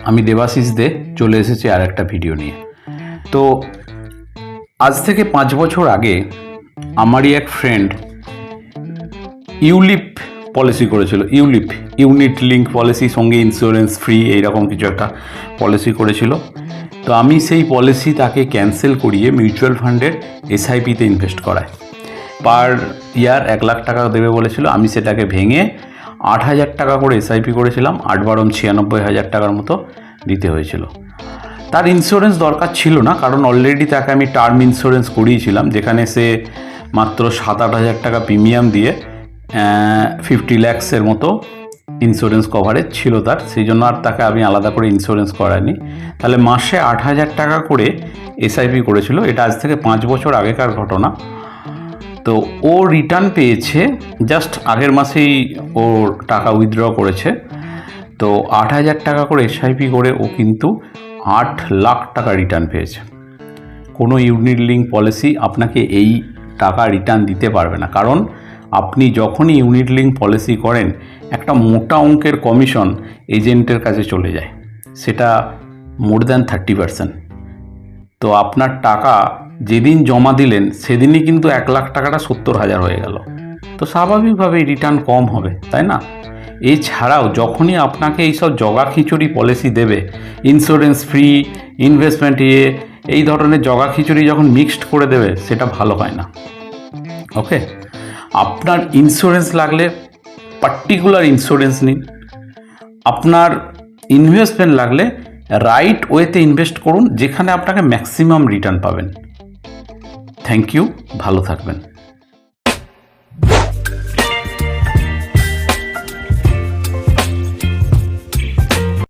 আমি দেবাশিস দে চলে এসেছি আর একটা ভিডিও নিয়ে। তো আজ থেকে 5 বছর আগে আমারই এক ফ্রেন্ড ইউলিপ পলিসি করেছিল। ইউনিট লিঙ্ক পলিসি, সঙ্গে ইন্স্যুরেন্স ফ্রি, এইরকম কিছু একটা পলিসি করেছিল। তো আমি সেই পলিসি তাকে ক্যান্সেল করিয়ে মিউচুয়াল ফান্ডের এসআইপিতে ইনভেস্ট করাই। পার ইয়ার 1 লাখ টাকা দেবে বলেছিল, আমি সেটাকে ভেঙে 8,000 টাকা করে এসআইপি করেছিলাম। 8 × 96,000 টাকার মতো দিতে হয়েছিল। তার ইন্স্যুরেন্স দরকার ছিল না, কারণ অলরেডি তাকে আমি টার্ম ইন্স্যুরেন্স করিয়েছিলাম, যেখানে সে মাত্র 7-8 হাজার টাকা প্রিমিয়াম দিয়ে 50 লাখসের মতো ইন্স্যুরেন্স কভারেজ ছিল তার। সেই জন্য আর তাকে আমি আলাদা করে ইন্স্যুরেন্স করাইনি। তাহলে মাসে 8,000 টাকা করে এসআইপি করেছিল। এটা আজ থেকে 5 বছর আগেকার ঘটনা। তো ও রিটার্ন পেয়েছে, জাস্ট আগের মাসেই ওর টাকা উইথড্র করেছে। তো 8,000 টাকা করে এসআইপি করে ও কিন্তু 8 লাখ টাকা রিটার্ন পেয়েছে। কোনো ইউনিট লিঙ্ক পলিসি আপনাকে এই টাকা রিটার্ন দিতে পারবে না, কারণ আপনি যখনই ইউনিট লিঙ্ক পলিসি করেন একটা মোটা অঙ্কের কমিশন এজেন্টের কাছে চলে যায়, সেটা মোর দ্যান 30%। তো আপনার টাকা যেদিন জমা দিলেন সেদিনই কিন্তু 1 লাখ টাকাটা 70,000 হয়ে গেল। তো স্বাভাবিকভাবেই রিটার্ন কম হবে, তাই না? এছাড়াও যখনই আপনাকে এইসব জগা খিচুড়ি পলিসি দেবে, ইন্স্যুরেন্স ফ্রি, ইনভেস্টমেন্ট এই ধরনের জগা খিচুড়ি যখন মিক্সড করে দেবে, সেটা ভালো হয় না। ওকে, আপনার ইন্স্যুরেন্স লাগলে পার্টিকুলার ইন্স্যুরেন্স নিন। আপনার ইনভেস্টমেন্ট লাগলে রাইট ওয়েতে ইনভেস্ট করুন, যেখানে আপনাকে ম্যাক্সিমাম রিটার্ন পাবেন। থ্যাংক ইউ, ভালো থাকবেন।